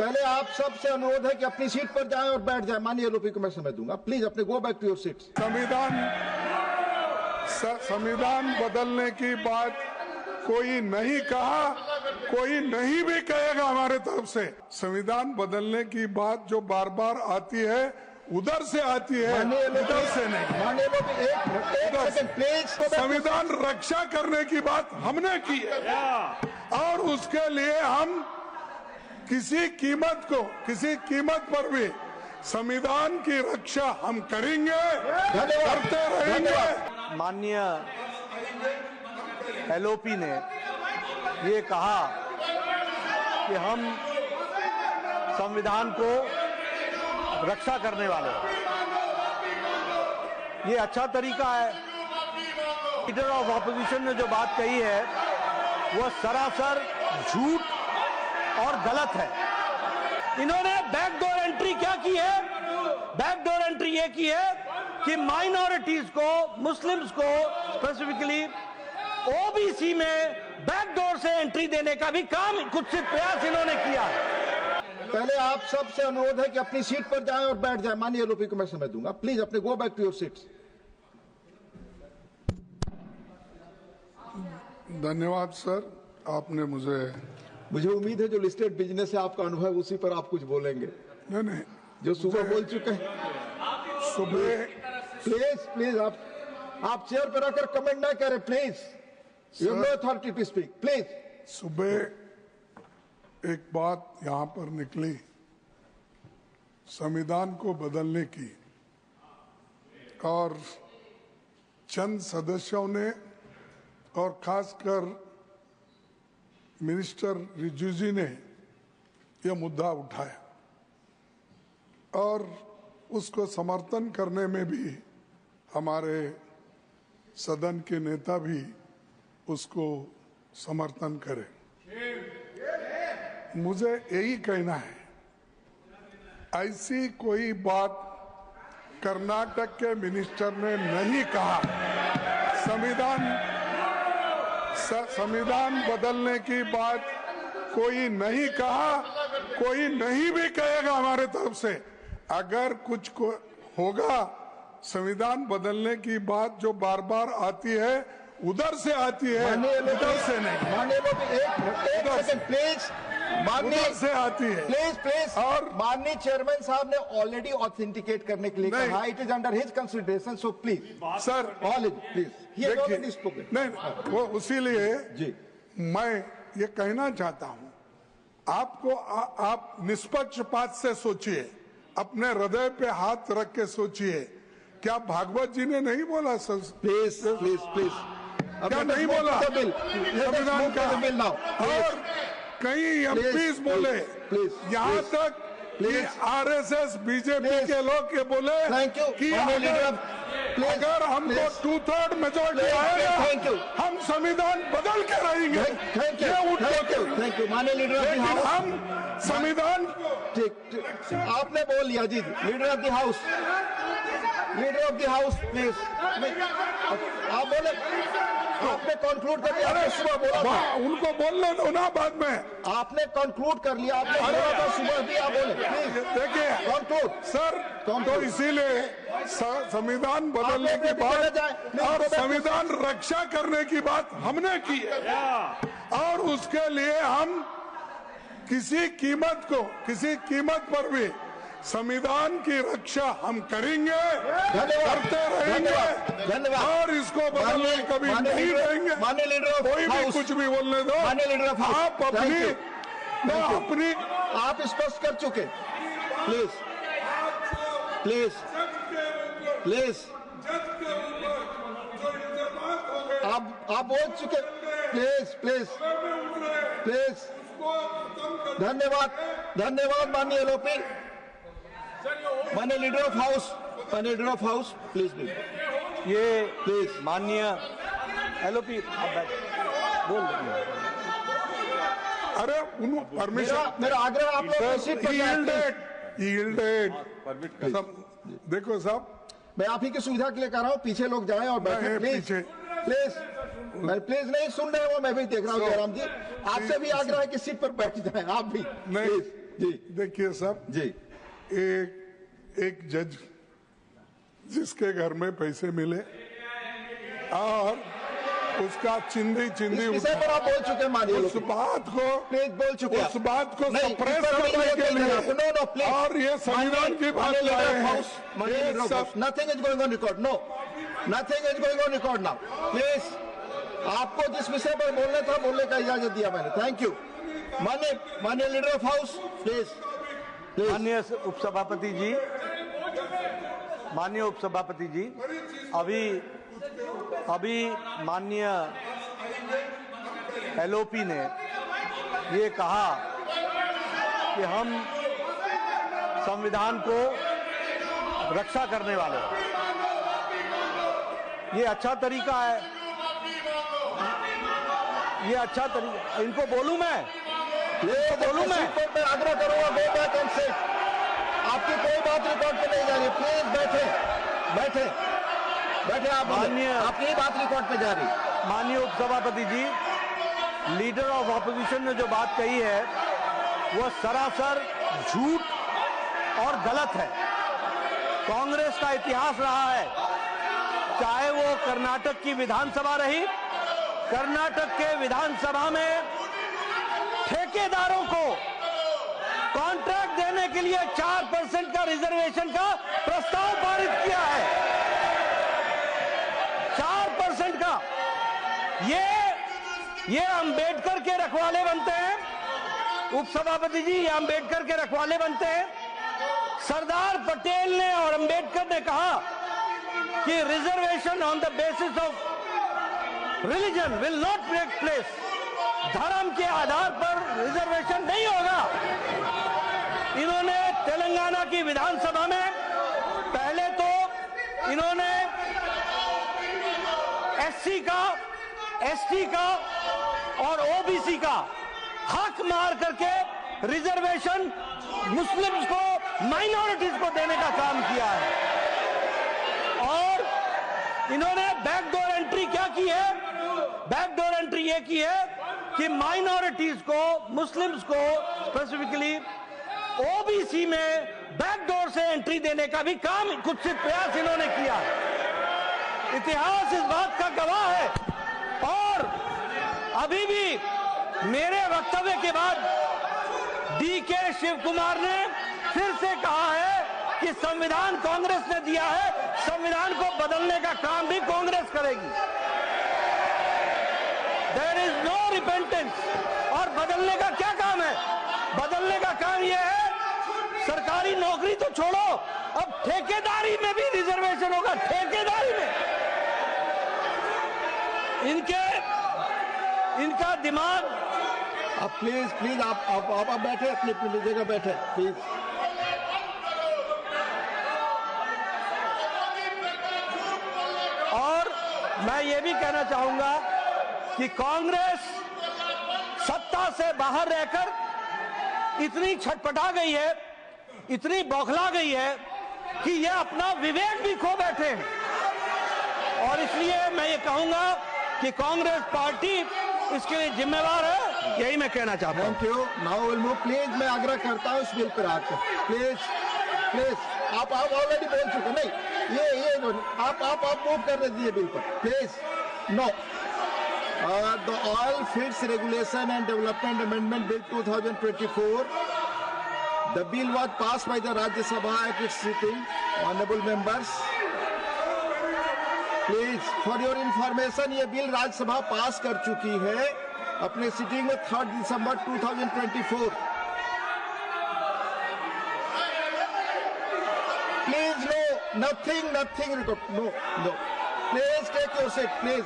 पहले आप सबसे अनुरोध है कि अपनी सीट पर जाएं और बैठ जाएं। माननीय एलओपी को मैं समय दूंगा। प्लीज अपने go back to your seats. संविधान बदलने की बात कोई नहीं कहा, कोई नहीं भी कहेगा हमारे तरफ से। संविधान बदलने की बात जो बार बार आती है उधर से आती है, इधर से नहीं। माननीय एलओपी एक सेकंड प्लीज। संविधान रक्षा करने की बात हमने की है और उसके लिए हम किसी कीमत पर भी संविधान की रक्षा हम करेंगे, करते रहेंगे। माननीय एलओपी ने ये कहा कि हम संविधान को रक्षा करने वाले हैं। ये अच्छा तरीका है। लीडर ऑफ ऑपोजिशन ने जो बात कही है वो सरासर झूठ और गलत है। इन्होंने बैकडोर एंट्री क्या की है? बैकडोर एंट्री ये की है कि माइनॉरिटीज को, मुस्लिम्स को स्पेसिफिकली ओबीसी में बैकडोर से एंट्री देने का भी काम, कुत्सित प्रयास इन्होंने किया है। पहले आप सबसे अनुरोध है कि अपनी सीट पर जाएं और बैठ जाएं। माननीय एलओपी को मैं समय दूंगा। प्लीज अपने go back to your seats. धन्यवाद सर, आपने मुझे उम्मीद है जो लिस्टेड बिजनेस है आपका अनुभव, उसी पर आप कुछ बोलेंगे। नहीं जो सुबह बोल चुके हैं सुबह। प्लीज आप चेयर पर आकर कमेंट ना करें please. You have no authority to speak please. सुबह एक बात यहां पर निकली संविधान को बदलने की, और चंद सदस्यों ने और खासकर मिनिस्टर रिजिजू ने यह मुद्दा उठाया और उसको समर्थन करने में भी हमारे सदन के नेता भी उसको समर्थन करें। मुझे यही कहना है, ऐसी कोई बात कर्नाटक के मिनिस्टर ने नहीं कहा। संविधान बदलने की बात कोई नहीं कहा, कोई नहीं भी कहेगा हमारे तरफ से। अगर कुछ होगा, संविधान बदलने की बात जो बार बार आती है उधर से आती है, इधर से नहीं। माननीय एक सेकंड प्लीज। उधर से आती है प्लीज। और माननीय चेयरमैन साहब ने ऑलरेडी ऑथेंटिकेट करने के लिए कहा। It is under his consideration, so please sir please. नहीं, वो इसीलिए जी मैं ये कहना चाहता हूँ आपको, आप निष्पक्षपात से सोचिए, अपने हृदय पे हाथ रख के सोचिए। क्या भागवत जी ने नहीं बोला सर? प्लीज क्या नहीं बोला संविधान का? और कई एमपीज बोले, यहाँ तक कि आरएसएस बीजेपी के लोग ये बोले कि अगर हमको 2/3 मेजोरिटी आएगा हम संविधान बदल के रहेंगे। थैंक यू माननीय लीडर ऑफ द लेकिन हाउस। हम संविधान ठीक आपने बोल लिया जी। Leader of the house, please आप बोले। आपने कंक्लूड कर लिया, सुबह बोला। उनको बोलने दो ना बाद में। आपने कंक्लूड कर लिया, आपने बोला था सुबह भी, आप बोले देखिए कंक्लूड सर। तो इसीलिए संविधान बदलने की बात और संविधान रक्षा करने की बात हमने की है और उसके लिए हम किसी कीमत पर भी संविधान की रक्षा हम करेंगे, करते रहेंगे। धन्यवाद। और इसको बदलने कभी नहीं देंगे। माननीय लीडर ऑफ कोई भी कुछ भी बोलने दो। माननीय लीडर ऑफ आप अपनी आप स्पष्ट कर चुके। प्लीज आप बोल चुके। प्लीज धन्यवाद माननीय एलओपी। माननीय लीडर ऑफ हाउस प्लीज। ये प्लीज माननीय एलओपी बोल दीजिए। अरे उन्होंने परमिशन, मेरा आग्रह आप लोग देखो साहब, मैं आप ही की सुविधा के लिए कर रहा हूँ। पीछे लोग जाएं और बैठे प्लीज। मैं प्लीज नहीं सुन रहे हो, मैं भी देख रहा हूँ जयराम जी। आपसे भी आग्रह है कि सीट पर बैठ जाएं आप भी। नहीं जी देखिए साहब, जी एक जज जिसके घर में पैसे मिले और उसका चिंदी इस विषय पर आप बोल चुके हैं, मानिए उस बात को प्लीज बोल चुके हैं। उस बात को नहीं, सप्रेस इस पर करने के लिए नो प्लीज, और ये संविधान की बात लाए हैं। Nothing is going on record, no nothing is going on record now. Please, आपको जिस विषय पर बोलना था बोलने का इजाजत दिया मैंने, थैंक यू। माननीय लीडर ऑफ हाउस, प्लीज। माननीय उपसभापति जी, माननीय उपसभापति जी, अभी माननीय एलओपी ने ये कहा कि हम संविधान को रक्षा करने वाले हैं। ये अच्छा तरीका है, ये अच्छा तरीका। इनको बोलूं मैं, बोलूं मैं आग्रह करूंगा, गो बैक एंड सिट। आपकी कोई बात रिकॉर्ड पे नहीं जा रही, प्लीज बैठे बैठे बैठे। आप आपकी बात रिकॉर्ड पे जा रही। माननीय उपसभापति जी, लीडर ऑफ ऑपोजिशन ने जो बात कही है वो सरासर झूठ और गलत है। कांग्रेस का इतिहास रहा है, चाहे वो कर्नाटक की विधानसभा रही, कर्नाटक के विधानसभा में ठेकेदारों को कॉन्ट्रैक्ट देने के लिए 4% का रिजर्वेशन का प्रस्ताव पारित किया है। 4% का। ये अंबेडकर के रखवाले बनते हैं उपसभापति जी, ये अंबेडकर के रखवाले बनते हैं। सरदार पटेल ने और अंबेडकर ने कहा कि reservation on the basis of religion will not take place. धर्म के आधार पर रिजर्वेशन नहीं होगा। इन्होंने तेलंगाना की विधानसभा में पहले तो इन्होंने एससी का, एसटी का और ओबीसी का हक मार करके रिजर्वेशन मुस्लिम्स को, माइनॉरिटीज को देने का काम किया है। और इन्होंने बैकडोर एंट्री क्या की है? बैकडोर एंट्री ये की है कि माइनॉरिटीज को, मुस्लिम्स को स्पेसिफिकली ओबीसी में बैकडोर से एंट्री देने का भी काम, कुत्सित प्रयास इन्होंने किया। इतिहास इस बात का गवाह है। और अभी भी मेरे वक्तव्य के बाद डीके शिव कुमार ने फिर से कहा है कि संविधान कांग्रेस ने दिया है, संविधान को बदलने का काम भी कांग्रेस करेगी। There is no repentance. और बदलने का क्या काम है? बदलने का काम यह है, सरकारी नौकरी तो छोड़ो, अब ठेकेदारी में भी रिजर्वेशन होगा। ठेकेदारी में इनका दिमाग। आप प्लीज आप बैठे, अपनी जगह बैठे प्लीज। और मैं ये भी कहना चाहूंगा कि कांग्रेस सत्ता से बाहर रहकर इतनी छटपटा गई है, इतनी बौखला गई है कि ये अपना विवेक भी खो बैठे हैं। और इसलिए मैं ये कहूंगा कि कांग्रेस पार्टी इसके लिए जिम्मेवार है। यही मैं कहना चाहता हूं। Thank you. Now will move. Please मैं आग्रह करता हूं इस बिल पर आकर प्लीज आप ऑलरेडी बोल चुके। नहीं, ये आप मूव कर दीजिए बिल पर please. No, the Oil Fields Regulation and Development Amendment Bill 2024. The bill was passed by the Rajya Sabha at its sitting. Honorable members, please for your information, ये बिल राज्यसभा पास कर चुकी है अपने sitting में 3 दिसंबर 2024। Please no, nothing record, no, please take your seat please.